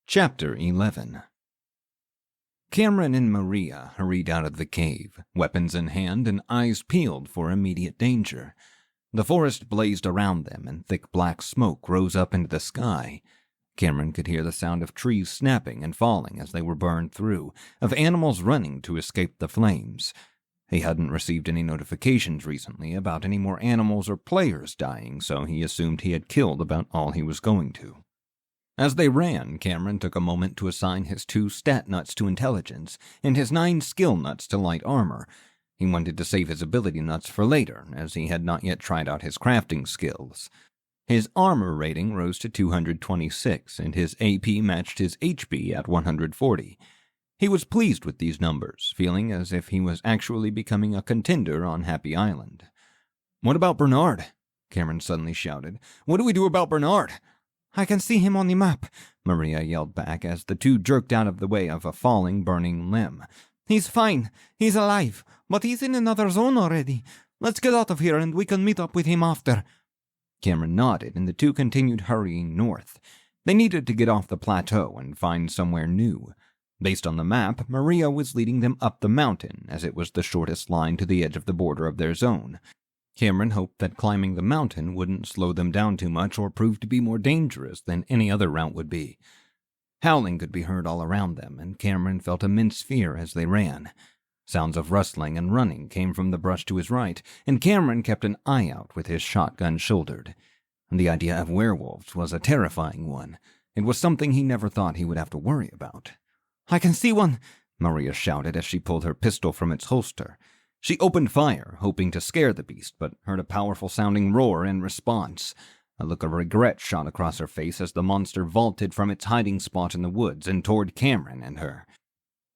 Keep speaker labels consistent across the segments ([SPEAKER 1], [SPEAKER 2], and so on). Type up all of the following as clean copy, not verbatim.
[SPEAKER 1] Chapter 11. Cameron and Maria hurried out of the cave, weapons in hand and eyes peeled for immediate danger. The forest blazed around them, and thick black smoke rose up into the sky. Cameron could hear the sound of trees snapping and falling as they were burned through, of animals running to escape the flames. He hadn't received any notifications recently about any more animals or players dying, so he assumed he had killed about all he was going to. As they ran, Cameron took a moment to assign his 2 stat nuts to intelligence and his 9 skill nuts to light armor. He wanted to save his ability nuts for later, as he had not yet tried out his crafting skills. His armor rating rose to 226, and his AP matched his HP at 140. He was pleased with these numbers, feeling as if he was actually becoming a contender on Happy Island. "What about Bernard?" Cameron suddenly shouted. "What do we do about Bernard?"
[SPEAKER 2] "I can see him on the map,"
[SPEAKER 1] Maria yelled back as the 2 jerked out of the way of a falling, burning limb.
[SPEAKER 2] "He's fine. He's alive. But he's in another zone already. Let's get out of here and we can meet up with him after."
[SPEAKER 1] Cameron nodded, and the 2 continued hurrying north. They needed to get off the plateau and find somewhere new. Based on the map, Maria was leading them up the mountain, as it was the shortest line to the edge of the border of their zone. Cameron hoped that climbing the mountain wouldn't slow them down too much or prove to be more dangerous than any other route would be. Howling could be heard all around them, and Cameron felt immense fear as they ran. Sounds of rustling and running came from the brush to his right, and Cameron kept an eye out with his shotgun shouldered. The idea of werewolves was a terrifying one. It was something he never thought he would have to worry about.
[SPEAKER 2] "I can see one,"
[SPEAKER 1] Maria shouted as she pulled her pistol from its holster. She opened fire, hoping to scare the beast, but heard a powerful-sounding roar in response. A look of regret shot across her face as the monster vaulted from its hiding spot in the woods and toward Cameron and her.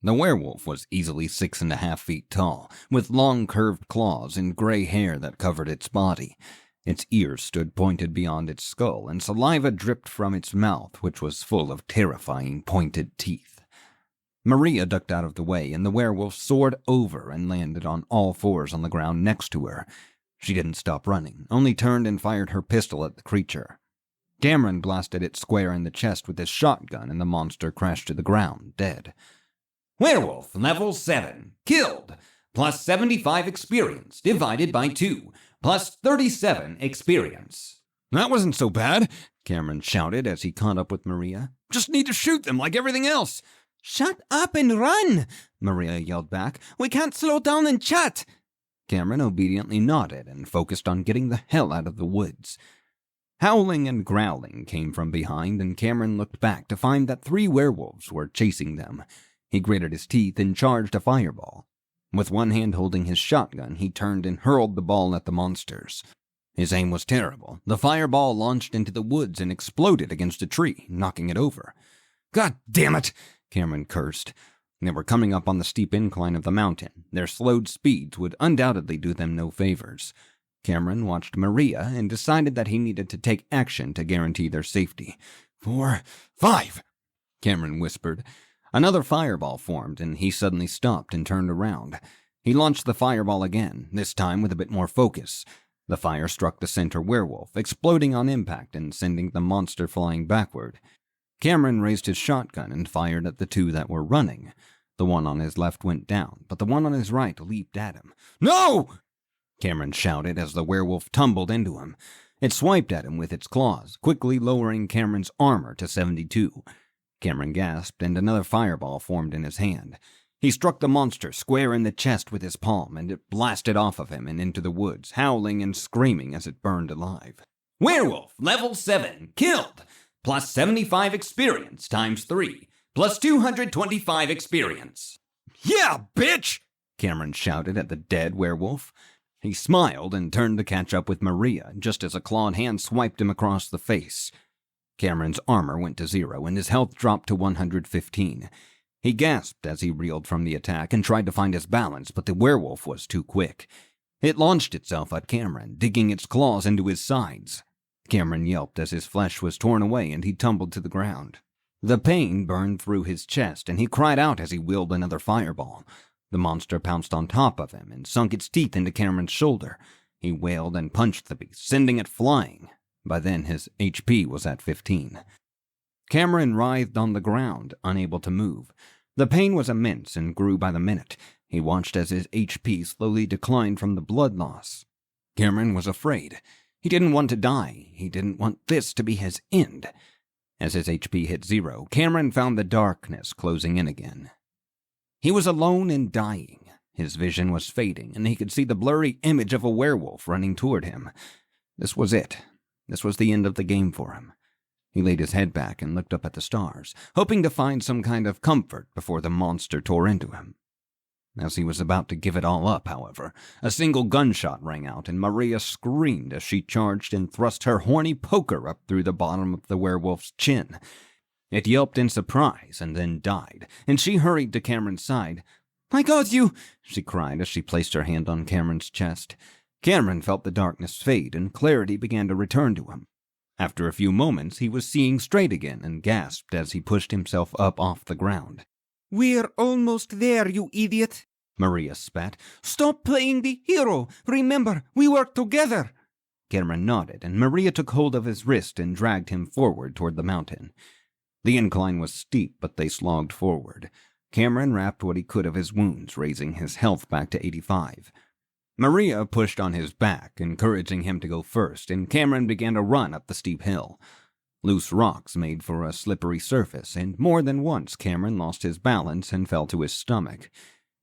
[SPEAKER 1] The werewolf was easily 6.5 feet tall, with long curved claws and gray hair that covered its body. Its ears stood pointed beyond its skull, and saliva dripped from its mouth, which was full of terrifying pointed teeth. Maria ducked out of the way, and the werewolf soared over and landed on all 4s on the ground next to her. She didn't stop running, only turned and fired her pistol at the creature. Cameron blasted it square in the chest with his shotgun, and the monster crashed to the ground, dead.
[SPEAKER 3] Werewolf, level 7. Killed. Plus 75 experience, divided by 2. Plus 37 experience.
[SPEAKER 1] "That wasn't so bad," Cameron shouted as he caught up with Maria. "Just need to shoot them like everything else."
[SPEAKER 2] "Shut up and run!" Maria yelled back. "We can't slow down and chat."
[SPEAKER 1] Cameron obediently nodded and focused on getting the hell out of the woods. Howling and growling came from behind, and Cameron looked back to find that 3 werewolves were chasing them. He gritted his teeth and charged a fireball. With one hand holding his shotgun, he turned and hurled the ball at the monsters. His aim was terrible. The fireball launched into the woods and exploded against a tree, knocking it over. "God damn it!" Cameron cursed. They were coming up on the steep incline of the mountain. Their slowed speeds would undoubtedly do them no favors. Cameron watched Maria and decided that he needed to take action to guarantee their safety. 4, 5, Cameron whispered. Another fireball formed, and he suddenly stopped and turned around. He launched the fireball again, this time with a bit more focus. The fire struck the center werewolf, exploding on impact and sending the monster flying backward. Cameron raised his shotgun and fired at the 2 that were running. The one on his left went down, but the one on his right leaped at him. "No!" Cameron shouted as the werewolf tumbled into him. It swiped at him with its claws, quickly lowering Cameron's armor to 72. Cameron gasped, and another fireball formed in his hand. He struck the monster square in the chest with his palm, and it blasted off of him and into the woods, howling and screaming as it burned alive.
[SPEAKER 3] Werewolf, level 7. Killed. Plus 75 experience times 3. Plus 225 experience.
[SPEAKER 1] "Yeah, bitch!" Cameron shouted at the dead werewolf. He smiled and turned to catch up with Maria, just as a clawed hand swiped him across the face. Cameron's armor went to 0, and his health dropped to 115. He gasped as he reeled from the attack and tried to find his balance, but the werewolf was too quick. It launched itself at Cameron, digging its claws into his sides. Cameron yelped as his flesh was torn away and he tumbled to the ground. The pain burned through his chest, and he cried out as he wielded another fireball. The monster pounced on top of him and sunk its teeth into Cameron's shoulder. He wailed and punched the beast, sending it flying. By then his HP was at 15. Cameron writhed on the ground, unable to move. The pain was immense and grew by the minute. He watched as his HP slowly declined from the blood loss. Cameron was afraid. He didn't want to die. He didn't want this to be his end. As his HP hit 0, Cameron found the darkness closing in again. He was alone and dying. His vision was fading, and he could see the blurry image of a werewolf running toward him. This was it. This was the end of the game for him. He laid his head back and looked up at the stars, hoping to find some kind of comfort before the monster tore into him. As he was about to give it all up, however, a single gunshot rang out, and Maria screamed as she charged and thrust her horny poker up through the bottom of the werewolf's chin. It yelped in surprise and then died, and she hurried to Cameron's side. "I got you!" she cried as she placed her hand on Cameron's chest. Cameron felt the darkness fade, and clarity began to return to him. After a few moments, he was seeing straight again and gasped as he pushed himself up off the ground.
[SPEAKER 2] "We're almost there, you idiot,"
[SPEAKER 1] Maria spat.
[SPEAKER 2] "Stop playing the hero. Remember, we work together."
[SPEAKER 1] Cameron nodded, and Maria took hold of his wrist and dragged him forward toward the mountain. The incline was steep, but they slogged forward. Cameron wrapped what he could of his wounds, raising his health back to 85. Maria pushed on his back, encouraging him to go first, and Cameron began to run up the steep hill. Loose rocks made for a slippery surface, and more than once Cameron lost his balance and fell to his stomach.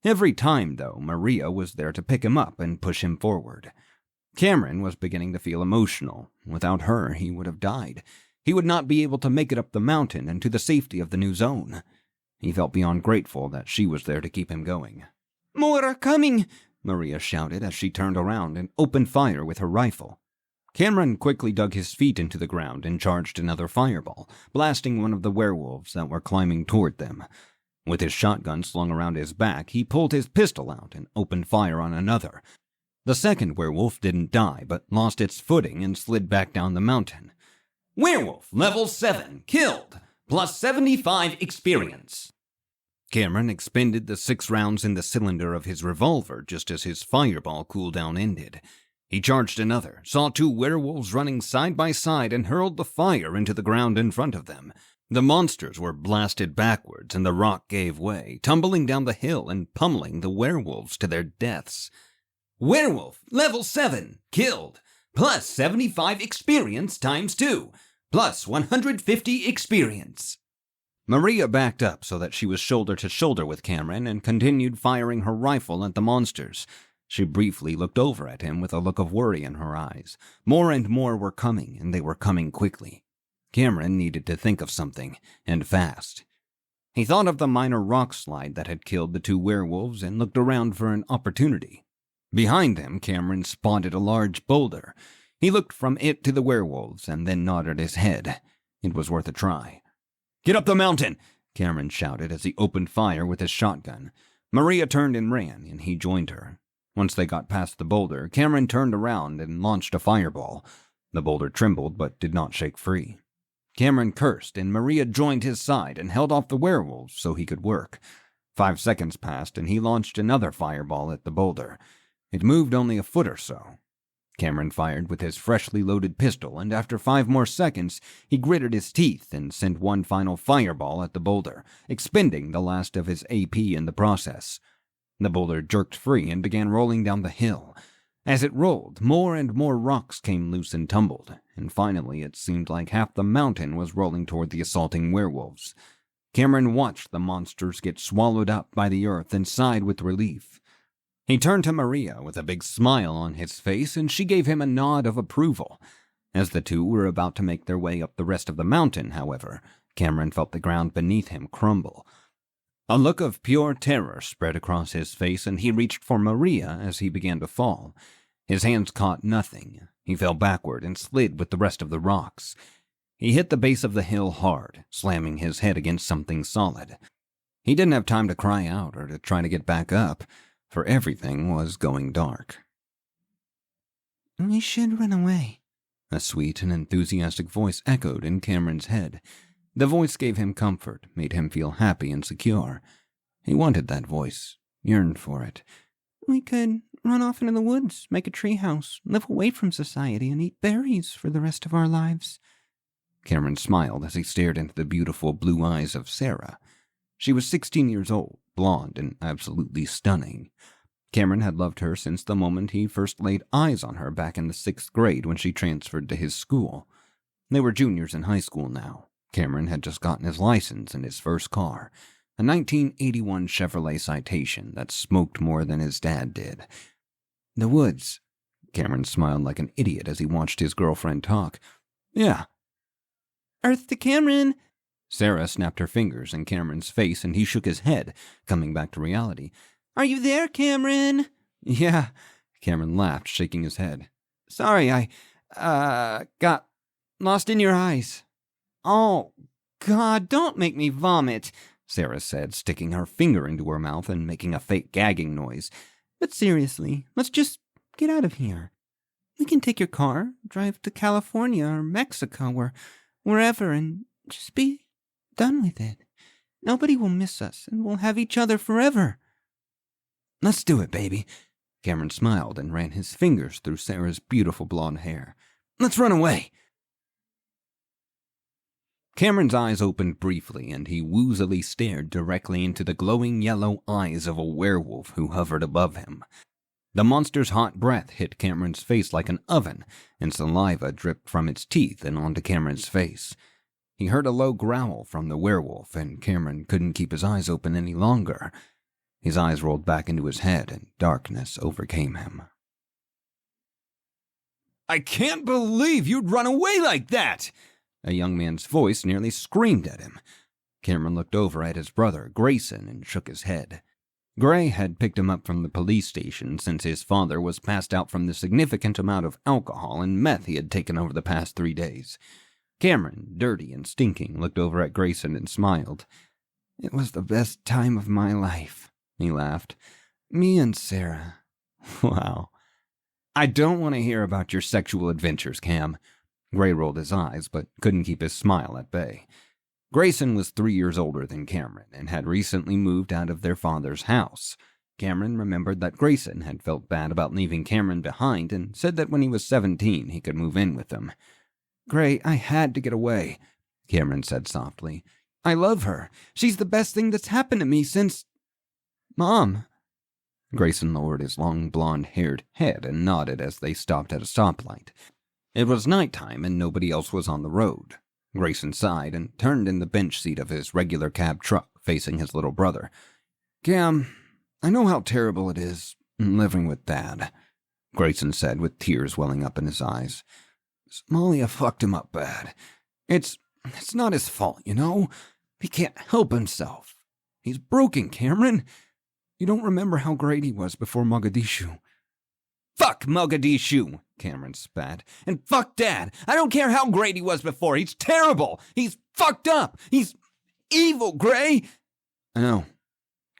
[SPEAKER 1] Every time, though, Maria was there to pick him up and push him forward. Cameron was beginning to feel emotional. Without her, he would have died. He would not be able to make it up the mountain and to the safety of the new zone. He felt beyond grateful that she was there to keep him going.
[SPEAKER 2] "More are coming!"
[SPEAKER 1] Maria shouted as she turned around and opened fire with her rifle. Cameron quickly dug his feet into the ground and charged another fireball, blasting one of the werewolves that were climbing toward them. With his shotgun slung around his back, he pulled his pistol out and opened fire on another. The second werewolf didn't die, but lost its footing and slid back down the mountain.
[SPEAKER 3] Werewolf level 7 killed, plus 75 experience.
[SPEAKER 1] Cameron expended the 6 rounds in the cylinder of his revolver just as his fireball cooldown ended. He charged another, saw 2 werewolves running side by side, and hurled the fire into the ground in front of them. The monsters were blasted backwards, and the rock gave way, tumbling down the hill and pummeling the werewolves to their deaths.
[SPEAKER 3] Werewolf level 7 killed, plus 75 experience times 2, plus 150 experience.
[SPEAKER 1] Maria backed up so that she was shoulder to shoulder with Cameron and continued firing her rifle at the monsters. She briefly looked over at him with a look of worry in her eyes. More and more were coming, and they were coming quickly. Cameron needed to think of something, and fast. He thought of the minor rock slide that had killed the 2 werewolves and looked around for an opportunity. Behind them, Cameron spotted a large boulder. He looked from it to the werewolves and then nodded his head. It was worth a try. "Get up the mountain!" Cameron shouted as he opened fire with his shotgun. Maria turned and ran, and he joined her. Once they got past the boulder, Cameron turned around and launched a fireball. The boulder trembled but did not shake free. Cameron cursed, and Maria joined his side and held off the werewolves so he could work. 5 seconds passed, and he launched another fireball at the boulder. It moved only a foot or so. Cameron fired with his freshly loaded pistol, and after 5 more seconds, he gritted his teeth and sent one final fireball at the boulder, expending the last of his AP in the process. The boulder jerked free and began rolling down the hill. As it rolled, more and more rocks came loose and tumbled, and finally it seemed like half the mountain was rolling toward the assaulting werewolves. Cameron watched the monsters get swallowed up by the earth and sighed with relief. He turned to Maria with a big smile on his face, and she gave him a nod of approval. As the 2 were about to make their way up the rest of the mountain, however, Cameron felt the ground beneath him crumble. A look of pure terror spread across his face, and he reached for Maria as he began to fall. His hands caught nothing. He fell backward and slid with the rest of the rocks. He hit the base of the hill hard, slamming his head against something solid. He didn't have time to cry out or to try to get back up, for everything was going dark.
[SPEAKER 2] "We should run away,"
[SPEAKER 1] a sweet and enthusiastic voice echoed in Cameron's head. The voice gave him comfort, made him feel happy and secure. He wanted that voice, yearned for it.
[SPEAKER 2] "We could run off into the woods, make a treehouse, live away from society, and eat berries for the rest of our lives."
[SPEAKER 1] Cameron smiled as he stared into the beautiful blue eyes of Sarah. She was 16 years old, blonde, and absolutely stunning. Cameron had loved her since the moment he first laid eyes on her back in the 6th grade when she transferred to his school. They were juniors in high school now. Cameron had just gotten his license and his first car, a 1981 Chevrolet Citation that smoked more than his dad did. The woods. Cameron smiled like an idiot as he watched his girlfriend talk. Yeah.
[SPEAKER 2] Earth to Cameron!
[SPEAKER 1] Sarah snapped her fingers in Cameron's face and he shook his head, coming back to reality.
[SPEAKER 2] Are you there, Cameron?
[SPEAKER 1] Yeah, Cameron laughed, shaking his head. Sorry, I, got lost in your eyes.
[SPEAKER 2] Oh, God, don't make me vomit,
[SPEAKER 1] Sarah said, sticking her finger into her mouth and making a fake gagging noise.
[SPEAKER 2] But seriously, let's just get out of here. We can take your car, drive to California or Mexico or wherever and just be done with it. Nobody will miss us and we'll have each other forever.
[SPEAKER 1] Let's do it, baby. Cameron smiled and ran his fingers through Sarah's beautiful blonde hair. Let's run away. Cameron's eyes opened briefly, and he woozily stared directly into the glowing yellow eyes of a werewolf who hovered above him. The monster's hot breath hit Cameron's face like an oven, and saliva dripped from its teeth and onto Cameron's face. He heard a low growl from the werewolf, and Cameron couldn't keep his eyes open any longer. His eyes rolled back into his head, and darkness overcame him.
[SPEAKER 3] I can't believe you'd run away like that!
[SPEAKER 1] A young man's voice nearly screamed at him. Cameron looked over at his brother, Grayson, and shook his head. Gray had picked him up from the police station since his father was passed out from the significant amount of alcohol and meth he had taken over the past 3 days. Cameron, dirty and stinking, looked over at Grayson and smiled.
[SPEAKER 2] It was the best time of my life, he laughed. Me and Sarah.
[SPEAKER 1] Wow. I don't want to hear about your sexual adventures, Cam. Gray rolled his eyes, but couldn't keep his smile at bay. Grayson was 3 years older than Cameron and had recently moved out of their father's house. Cameron remembered that Grayson had felt bad about leaving Cameron behind and said that when he was 17 he could move in with him.
[SPEAKER 2] Gray, I had to get away, Cameron said softly. I love her. She's the best thing that's happened to me since... Mom.
[SPEAKER 1] Grayson lowered his long blonde-haired head and nodded as they stopped at a stoplight. It was nighttime and nobody else was on the road. Grayson sighed and turned in the bench seat of his regular cab truck, facing his little brother.
[SPEAKER 2] Cam, I know how terrible it is living with Dad,
[SPEAKER 1] Grayson said with tears welling up in his eyes.
[SPEAKER 2] Somalia fucked him up bad. It's not his fault, you know? He can't help himself. He's broken, Cameron. You don't remember how great he was before Mogadishu.
[SPEAKER 3] Fuck Mogadishu, Cameron spat. And fuck Dad. I don't care how great he was before. He's terrible. He's fucked up. He's evil, Gray.
[SPEAKER 2] I know,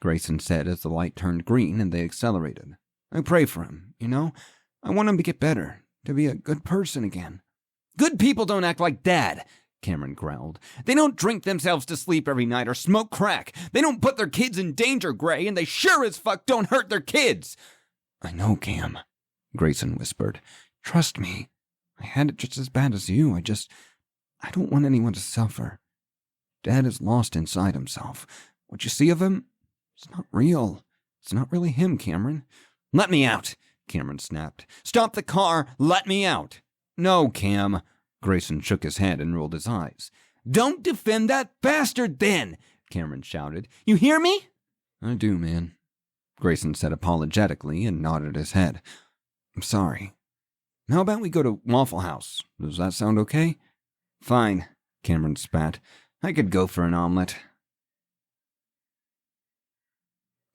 [SPEAKER 2] Grayson said as the light turned green and they accelerated. I pray for him, you know? I want him to get better, to be a good person again.
[SPEAKER 3] Good people don't act like Dad, Cameron growled. They don't drink themselves to sleep every night or smoke crack. They don't put their kids in danger, Gray, and they sure as fuck don't hurt their kids.
[SPEAKER 2] I know, Cam, Grayson whispered. Trust me. I had it just as bad as you. I don't want anyone to suffer. Dad is lost inside himself. What you see of him, it's not real. It's not really him, Cameron.
[SPEAKER 3] Let me out, Cameron snapped. Stop the car. Let me out.
[SPEAKER 1] No, Cam. Grayson shook his head and rolled his eyes.
[SPEAKER 3] Don't defend that bastard then, Cameron shouted. You hear me?
[SPEAKER 2] I do, man, Grayson said apologetically and nodded his head. I'm sorry. How about we go to Waffle House? Does that sound okay?
[SPEAKER 1] Fine, Cameron spat. I could go for an omelet.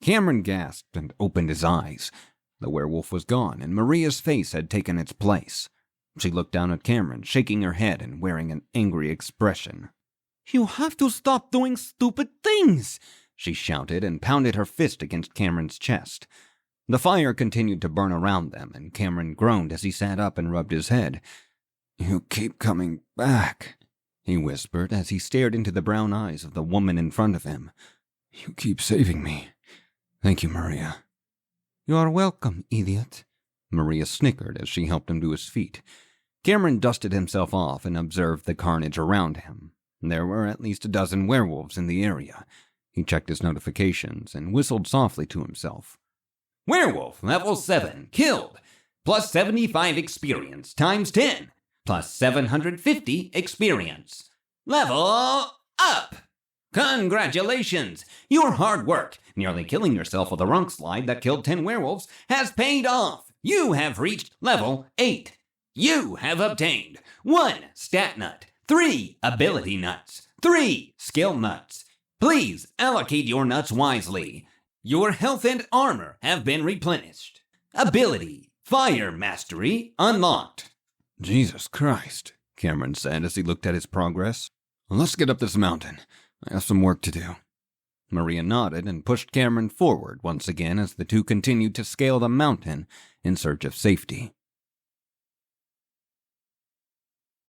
[SPEAKER 1] Cameron gasped and opened his eyes. The werewolf was gone, and Maria's face had taken its place. She looked down at Cameron, shaking her head and wearing an angry expression.
[SPEAKER 2] You have to stop doing stupid things,
[SPEAKER 1] she shouted and pounded her fist against Cameron's chest. The fire continued to burn around them, and Cameron groaned as he sat up and rubbed his head.
[SPEAKER 2] You keep coming back,
[SPEAKER 1] he whispered as he stared into the brown eyes of the woman in front of him.
[SPEAKER 2] You keep saving me. Thank you, Maria.
[SPEAKER 1] You are welcome, idiot, Maria snickered as she helped him to his feet. Cameron dusted himself off and observed the carnage around him. There were at least a dozen werewolves in the area. He checked his notifications and whistled softly to himself.
[SPEAKER 3] Werewolf, level 7, killed. Plus 75 experience, times 10. Plus 750 experience. Level up! Congratulations! Your hard work, nearly killing yourself with a runk slide that killed 10 werewolves, has paid off. You have reached level 8. You have obtained 1 stat nut, 3 ability nuts, 3 skill nuts. Please allocate your nuts wisely. Your health and armor have been replenished. Ability, Fire Mastery unlocked.
[SPEAKER 1] Jesus Christ, Cameron said as he looked at his progress. Let's get up this mountain. I have some work to do. Maria nodded and pushed Cameron forward once again as the two continued to scale the mountain in search of safety.